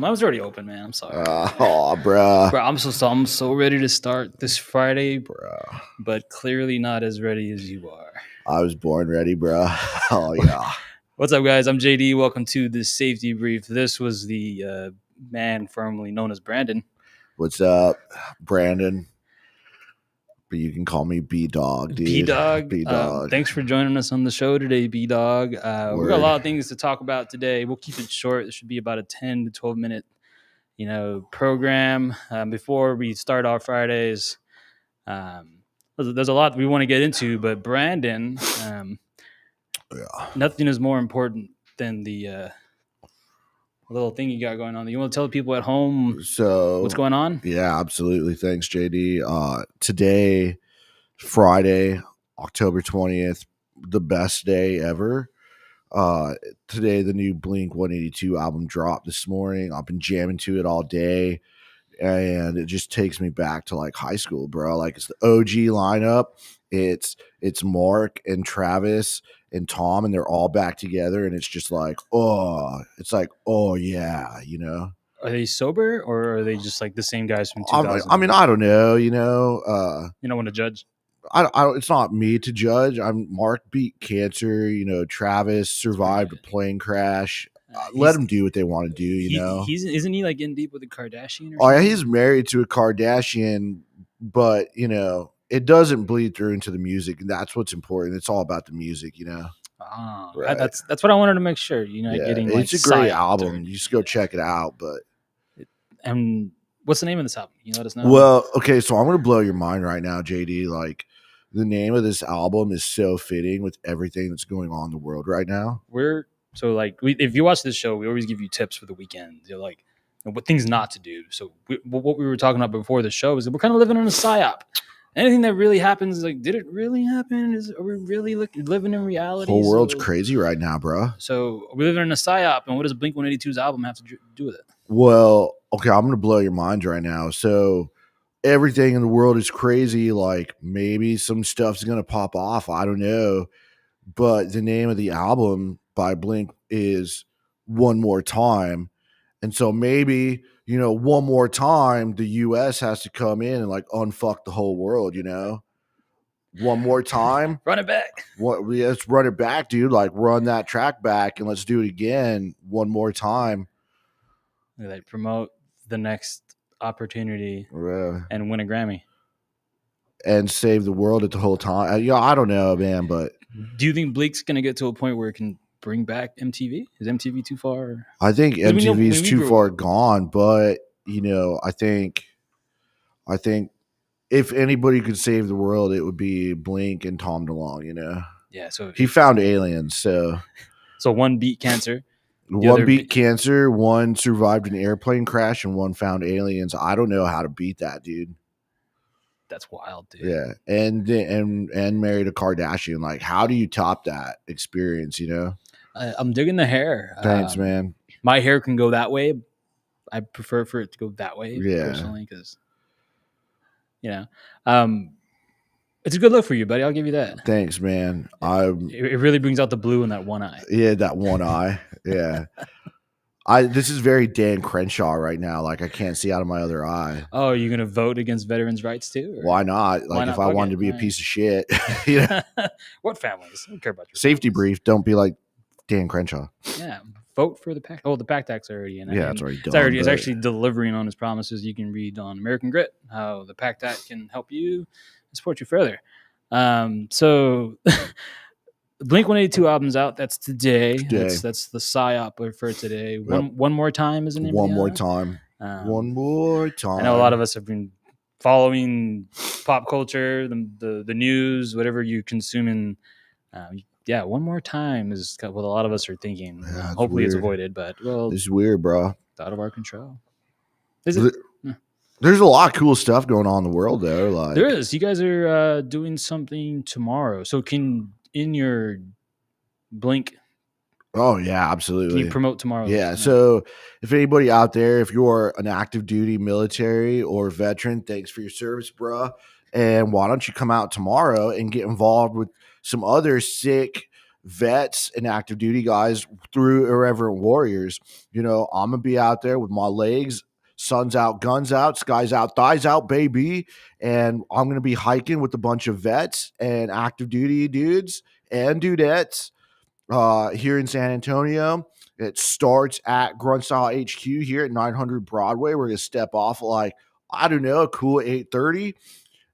Mine was already open, man. I'm sorry. Bruh. Bro, I'm so ready to start this Friday, Bruh. but clearly not as ready as you are. I was born ready, bruh. Oh, yeah. What's up, guys? I'm JD. Welcome to this safety brief. This was the man formerly known as Brandon. What's up, Brandon? But you can call me B Dawg, dude. B Dawg. B Dawg. Thanks for joining us on the show today, B Dawg. We got a lot of things to talk about today. We'll keep it short. This should be about a 10 to 12 minute, program. Before we start our Fridays, there's a lot we want to get into, but Brandon, nothing is more important than the little thing you got going on. You want to tell people at home what's going on? Yeah, absolutely. Thanks, JD. Today, Friday, October 20th, the best day ever. Today, the new Blink 182 album dropped this morning. I've been jamming to it all day, and it just takes me back to like high school, bro. Like, it's the OG lineup. It's Mark and Travis and Tom, and they're all back together, and it's just like, oh yeah, Are they sober, or are they just like the same guys from 2000? I mean, I don't know, you don't want to judge. It's not me to judge. Mark beat cancer. Travis survived a plane crash. Let them do what they want to do. Isn't he like in deep with a Kardashian? Oh yeah, he's married to a Kardashian, but it doesn't bleed through into the music, and that's what's important. It's all about the music, Right. That's what I wanted to make sure. Getting it's a great album. You just go check it out. And what's the name of this album? You let us know. Well, okay, so I'm gonna blow your mind right now, JD. Like, the name of this album is so fitting with everything that's going on in the world right now. If you watch this show, we always give you tips for the weekend. You're like, what things not to do. So what we were talking about before the show is that we're kind of living in a psyop. Anything that really happens, like, did it really happen? Are we really living in reality? The whole world's crazy right now, bro. So we're living in a psyop, and what does Blink 182's album have to do with it? Well, okay, I'm going to blow your mind right now. So everything in the world is crazy. Like, maybe some stuff's going to pop off. I don't know. But the name of the album by Blink is One More Time. And so maybe, one more time, the U.S. has to come in and like unfuck the whole world, One more time. Run it back. Let's run it back, dude. Like, run that track back and let's do it again one more time. Like, promote the next opportunity and win a Grammy. And save the world at the whole time. I don't know, man, but... Do you think Blink's going to get to a point where it can bring back MTV? Is MTV too far? I think MTV is too far gone, but I think if anybody could save the world, it would be Blink and Tom DeLonge. Yeah, so he found aliens. So one beat cancer, one beat cancer, one survived an airplane crash, and one found aliens. I don't know how to beat that, dude. That's wild, dude. Yeah, and married a Kardashian. Like, how do you top that experience? I'm digging the hair. Thanks, man. My hair can go that way. I prefer for it to go that way, personally, because it's a good look for you, buddy. I'll give you that. Thanks, man. It really brings out the blue in that one eye. Yeah, that one eye. Yeah. This is very Dan Crenshaw right now. Like, I can't see out of my other eye. Oh, are you going to vote against veterans' rights too? Or? Why not? Like, if I wanted to be a piece of shit. What families? I don't care about your safety brief. Don't be like Dan Crenshaw. Yeah. Vote for the PACT. Oh, the PACT Act's already in. Yeah, it's already done. It's actually delivering on his promises. You can read on American Grit how the PACT Act can help you and support you further. So... Blink 182 album's out. That's today. That's the psyop for today. One more time is the name. One more time. One more time. I know a lot of us have been following pop culture, the news, whatever you consuming. One more time is what a lot of us are thinking. Yeah, hopefully it's avoided, but it's weird, bro. It's out of our control. Is it? There's a lot of cool stuff going on in the world, though. Like, there is. You guys are doing something tomorrow, so in your Blink. Oh, yeah, absolutely. Can you promote tomorrow? Yeah. So if anybody out there, if you're an active duty military or veteran, thanks for your service, bro. And why don't you come out tomorrow and get involved with some other sick vets and active duty guys through Irreverent Warriors. I'm gonna be out there with my legs, sun's out, guns out, skies out, thighs out, baby. And I'm gonna be hiking with a bunch of vets and active duty dudes and dudettes here in San Antonio. It starts at Grunt Style HQ here at 900 Broadway. We're gonna step off like, I don't know, a cool 8:30,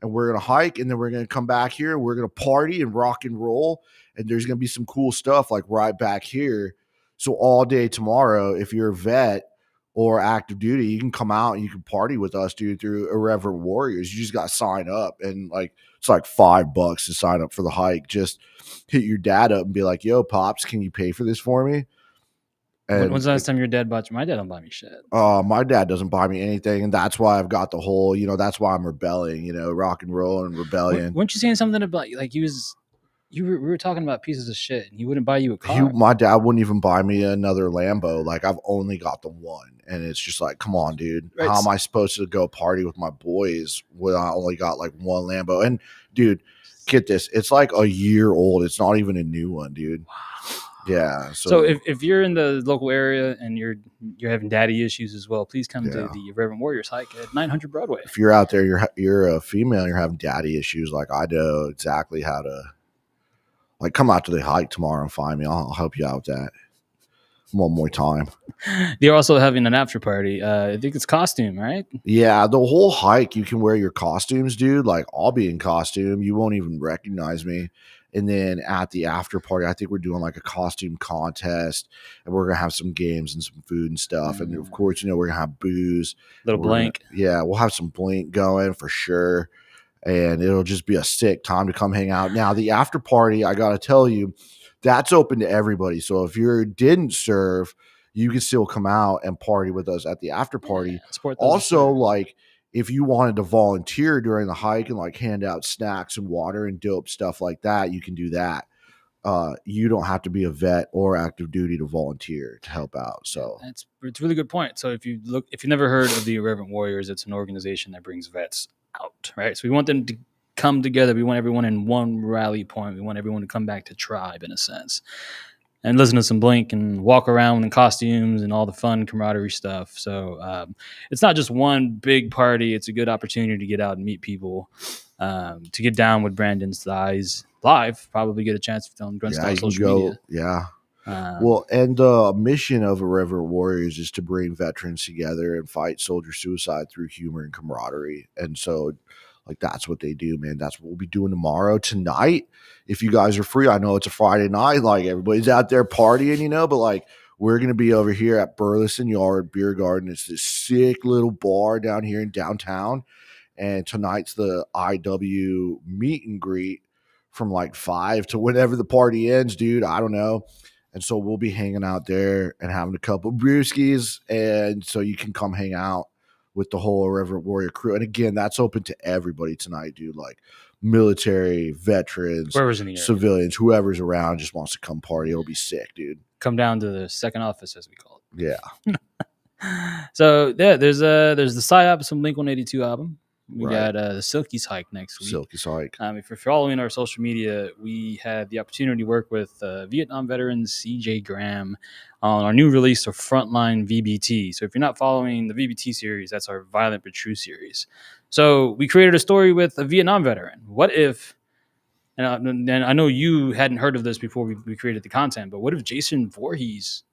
and we're gonna hike, and then we're gonna come back here and we're gonna party and rock and roll. And there's gonna be some cool stuff like right back here. So all day tomorrow, if you're a vet or active duty, you can come out and you can party with us, dude, through Irreverent Warriors. You just got to sign up, and like it's like $5 to sign up for the hike. Just hit your dad up and be like, "Yo, pops, can you pay for this for me?" And When's the last time your dad bought you? My dad don't buy me shit. my dad doesn't buy me anything, and that's why I've got the whole, that's why I'm rebelling, rock and roll and rebellion. Weren't you saying something about like we were talking about pieces of shit, and he wouldn't buy you a car? My dad wouldn't even buy me another Lambo. Like, I've only got the one, and it's just like, come on, dude. Right. How am I supposed to go party with my boys when I only got like one Lambo? And dude, get this, it's like a year old. It's not even a new one, dude. Wow. Yeah. So if you're in the local area and you're having daddy issues as well, please come to the Reverend Warriors hike at 900 Broadway. If you're out there, you're a female, and you're having daddy issues, like I know exactly how to. Like, come out to the hike tomorrow and find me. I'll help you out with that one more time. They're also having an after party. I think it's costume, right? Yeah, the whole hike, you can wear your costumes, dude. Like, I'll be in costume. You won't even recognize me. And then at the after party, I think we're doing like a costume contest, and we're going to have some games and some food and stuff. And of course, we're going to have booze. Little blink. We'll have some blink going for sure. And it'll just be a sick time to come hang out. Now, the after party, I got to tell you, that's open to everybody. So if you didn't serve, you can still come out and party with us at the after party. Also, like, if you wanted to volunteer during the hike and like hand out snacks and water and dope stuff like that, you can do that. You don't have to be a vet or active duty to volunteer to help out. So it's a really good point. So if you've never heard of the Reverend Warriors, it's an organization that brings vets out, right? So we want them to come together. We want everyone in one rally point. We want everyone to come back to tribe in a sense and listen to some Blink and walk around in costumes and all the fun camaraderie stuff. So it's not just one big party. It's a good opportunity to get out and meet people, to get down with Brandon's thighs live, probably get a chance on Grunt Style social media. Yeah. Well, and the mission of Reverend Warriors is to bring veterans together and fight soldier suicide through humor and camaraderie. And so, like, that's what they do, man. That's what we'll be doing tomorrow. Tonight, if you guys are free, I know it's a Friday night, like everybody's out there partying, but like, we're going to be over here at Burleson Yard Beer Garden. It's this sick little bar down here in downtown. And tonight's the IW meet and greet from like 5 to whenever the party ends, dude. I don't know. And so we'll be hanging out there and having a couple brewskis. And so you can come hang out with the whole Reverend Warrior crew. And again, that's open to everybody tonight, dude. Like military, veterans, civilians, whoever's around just wants to come party. It'll be sick, dude. Come down to the second office, as we call it. Yeah. So yeah, there's the PSYOP from Blink-182 album. We got the Silky's hike next week. Silky's hike. If you're following our social media, we had the opportunity to work with Vietnam veteran CJ Graham on our new release of Frontline VBT. So if you're not following the VBT series, that's our Violent but True series. So we created a story with a Vietnam veteran. What if, and I know you hadn't heard of this before we created the content, but what if Jason Voorhees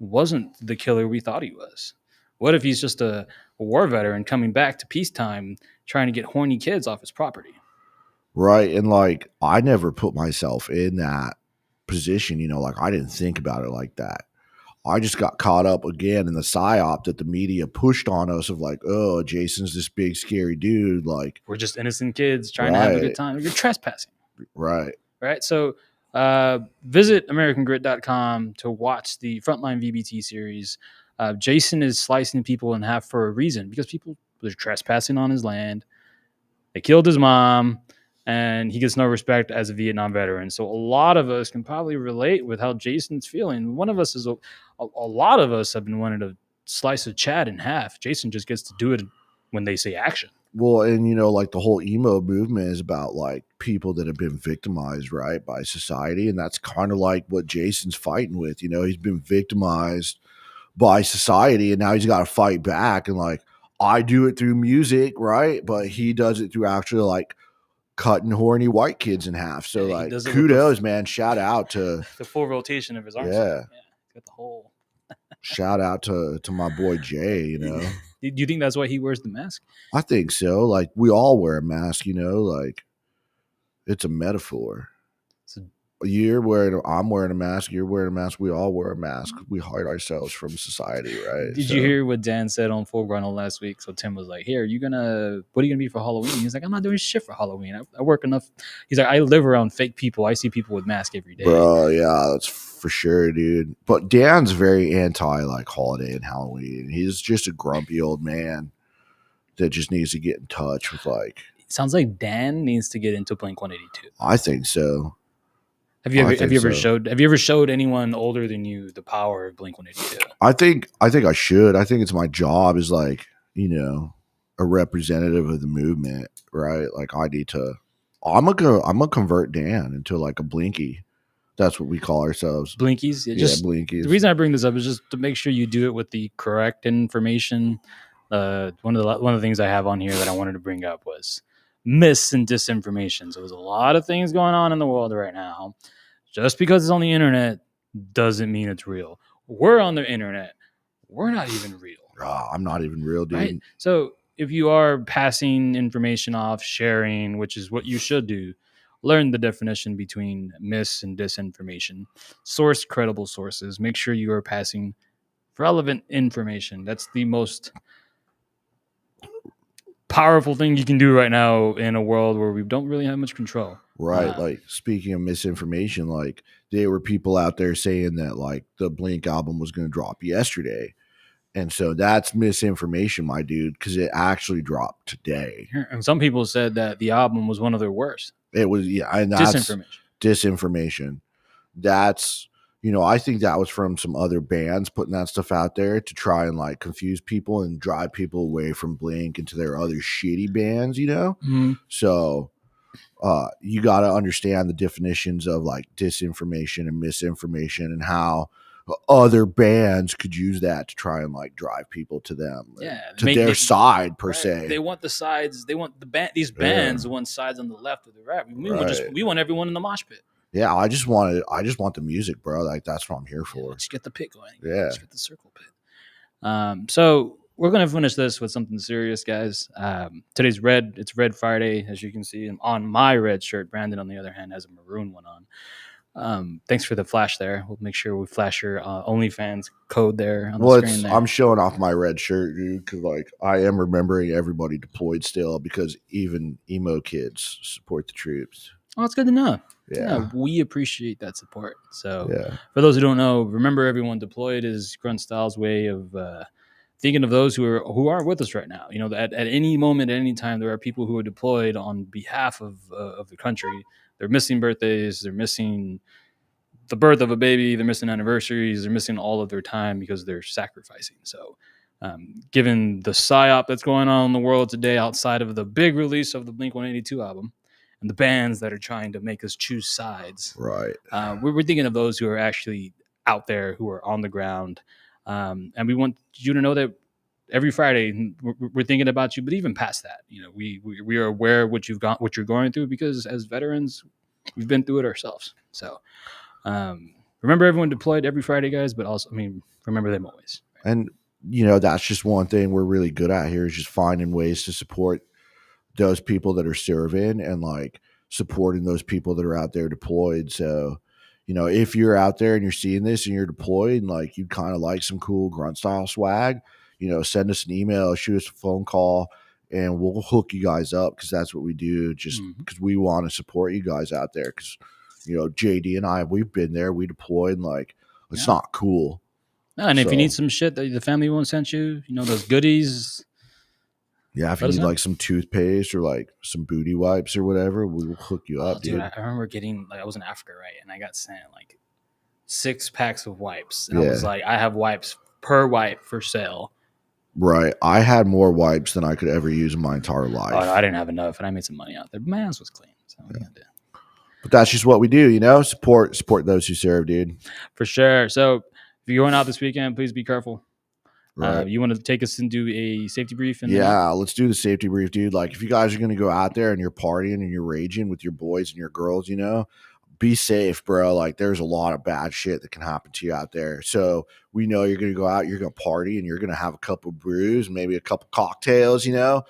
wasn't the killer we thought he was? What if he's just a war veteran coming back to peacetime trying to get horny kids off his property? Right. And like, I never put myself in that position, like I didn't think about it like that. I just got caught up again in the psyop that the media pushed on us of like, oh, Jason's this big scary dude. Like, we're just innocent kids trying to have a good time. You're trespassing. Right. So visit AmericanGrit.com to watch the Frontline VBT series. Jason is slicing people in half for a reason, because people are trespassing on his land. They killed his mom, and he gets no respect as a Vietnam veteran. So a lot of us can probably relate with how Jason's feeling. One of us is a lot of us have been wanting to slice a Chad in half. Jason just gets to do it when they say action. Well, and like the whole emo movement is about like people that have been victimized, right, by society, and that's kind of like what Jason's fighting with. He's been victimized by society, and now he's got to fight back. And like, I do it through music, right, but he does it through actually like cutting horny white kids in half. So Yeah, he like, does it with kudos, man. Shout out to the full rotation of his arms. yeah, He's got the whole. shout out to my boy Jay. Do you think that's why he wears the mask? I think so. Like, we all wear a mask. Like, it's a metaphor. So, I'm wearing a mask. You're wearing a mask. We all wear a mask. We hide ourselves from society, right? did you hear what Dan said on Full Frontal last week? So Tim was like, "Here, what are you gonna be for Halloween?" He's like, "I'm not doing shit for Halloween. I work enough." He's like, "I live around fake people. I see people with masks every day." Bro, yeah, that's for sure, dude. But Dan's very anti like holiday and Halloween. He's just a grumpy old man that just needs to get in touch with like. Sounds like Dan needs to get into Blink 182. I think so. Have you ever showed anyone older than you the power of Blink 182? I think I should. I think it's my job as like, a representative of the movement, right? Like, I need to. I'm gonna convert Dan into like a Blinky. That's what we call ourselves. Blinkies? Yeah, Blinkies. The reason I bring this up is just to make sure you do it with the correct information. One of the things I have on here that I wanted to bring up was mis and disinformation. So there's a lot of things going on in the world right now. Just because it's on the internet doesn't mean it's real. We're on the internet. We're not even real. I'm not even real, dude. Right? So if you are passing information off, sharing, which is what you should do, learn the definition between mis and disinformation. Source credible sources. Make sure you are passing relevant information. That's the most powerful thing you can do right now in a world where we don't really have much control. Right. Like, speaking of misinformation, like, there were people out there saying that like the Blink album was going to drop yesterday. And so that's misinformation, my dude, because it actually dropped today. And some people said that the album was one of their worst. It was, yeah, and that's disinformation. That's, I think that was from some other bands putting that stuff out there to try and like confuse people and drive people away from Blink into their other shitty bands, Mm-hmm. So you got to understand the definitions of like disinformation and misinformation and how other bands could use that to try and like drive people to them, their side per se. They want the sides. They want these bands want sides on the left or the right. We want everyone in the mosh pit. Yeah, I just want the music, bro. Like, that's what I'm here for. Let's get the pit going. Yeah, let's get the circle pit. So we're gonna finish this with something serious, guys. Today's red. It's Red Friday, as you can see on my red shirt. Brandon, on the other hand, has a maroon one on. Thanks for the flash there. We'll make sure we flash your OnlyFans code there on the screen. I'm showing off my red shirt, dude, because like I am remembering everybody deployed still, because even emo kids support the troops. Oh, it's good to know. Yeah, we appreciate that support. So for those who don't know, remember everyone deployed is Grunt Styles' way of thinking of those who are with us right now. At any moment, at any time, there are people who are deployed on behalf of the country. They're missing birthdays. They're missing the birth of a baby. They're missing anniversaries. They're missing all of their time because they're sacrificing. So given the psyop that's going on in the world today, outside of the big release of the Blink 182 album, and the bands that are trying to make us choose sides, right? We're thinking of those who are actually out there, who are on the ground, and we want you to know that every Friday we're thinking about you. But even past that, we are aware of what you're going through, because as veterans, we've been through it ourselves. So remember everyone deployed every Friday, guys. But also, remember them always. And that's just one thing we're really good at here, is just finding ways to support those people that are serving and like supporting those people that are out there deployed. So, if you're out there and you're seeing this and you're deployed and like you kind of like some cool grunt style swag, send us an email, shoot us a phone call, and we'll hook you guys up, because that's what we do, just because we want to support you guys out there. Because, JD and I, we've been there, we deployed, and like, it's not cool. No, and if you need some shit that the family won't send you, those goodies. Yeah, if you need like some toothpaste or like some booty wipes or whatever, we will hook you up, dude. I remember getting, like, I was in Africa, right? And I got sent like 6 packs of wipes. And I was like, I have wipes per wipe for sale. Right. I had more wipes than I could ever use in my entire Oh, life. no, I didn't have enough, and I made some money out there. But my ass was clean. So what are you gonna do? But that's just what we do, you know? Support those who serve, dude. For sure. So if you're going out this weekend, please be careful. Right. You want to take us into a safety brief? And Yeah, let's do the safety brief, dude. Like, if you guys are going to go out there and you're partying and you're raging with your boys and your girls, you know, be safe, bro. Like, there's a lot of bad shit that can happen to you out there. So we know you're going to go out, you're going to party, and you're going to have a couple brews, maybe a couple cocktails, you know.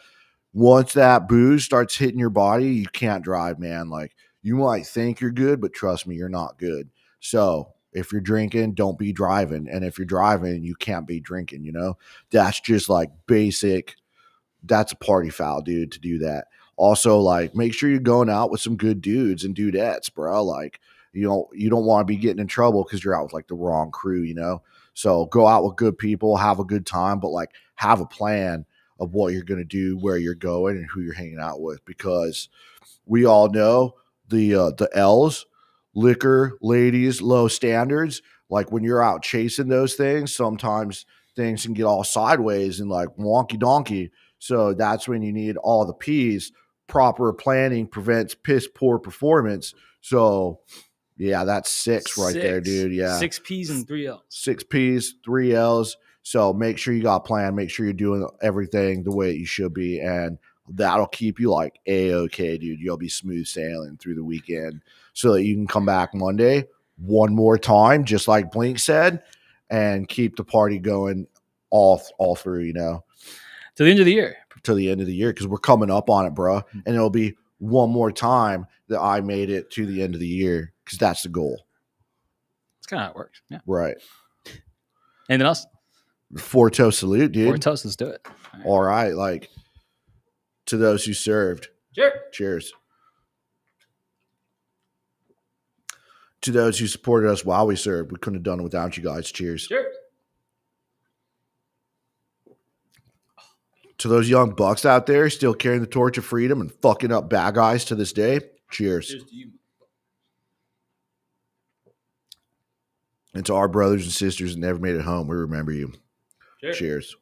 Once that booze starts hitting your body, you can't drive, man. Like, you might think you're good, but trust me, you're not good. So if you're drinking, don't be driving. And if you're driving, you can't be drinking, you know? That's just like basic. That's a party foul, dude, to do that. Also, like, make sure you're going out with some good dudes and dudettes, bro. Like, you don't want to be getting in trouble because you're out with like the wrong crew, you know? So go out with good people, have a good time, but like have a plan of what you're going to do, where you're going, and who you're hanging out with, because we all know the L's, liquor, ladies, low standards. Like, when you're out chasing those things, sometimes things can get all sideways and like wonky donkey. So that's when you need all the P's. Proper planning prevents piss poor performance. So yeah, that's six right there, dude. Yeah. 6 P's and 3 L's. 6 P's, 3 L's. So make sure you got a plan. Make sure you're doing everything the way you should be. And that'll keep you like A-okay, dude. You'll be smooth sailing through the weekend so that you can come back Monday one more time, just like Blink said, and keep the party going all through, you know. To the end of the year. To the end of the year, because we're coming up on it, bro. And it'll be one more time that I made it to the end of the year, because that's the goal. That's kind of how it works. Yeah. Right. Anything else? Four toast salute, dude. 4 toasts. Let's do it. All right. Like, to those who served. Cheers. Cheers. To those who supported us while we served. We couldn't have done it without you guys. Cheers. Cheers. To those young bucks out there still carrying the torch of freedom and fucking up bad guys to this day. Cheers. Cheers to you. And to our brothers and sisters that never made it home, we remember you. Cheers. Cheers.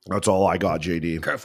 That's all I got, JD. Careful.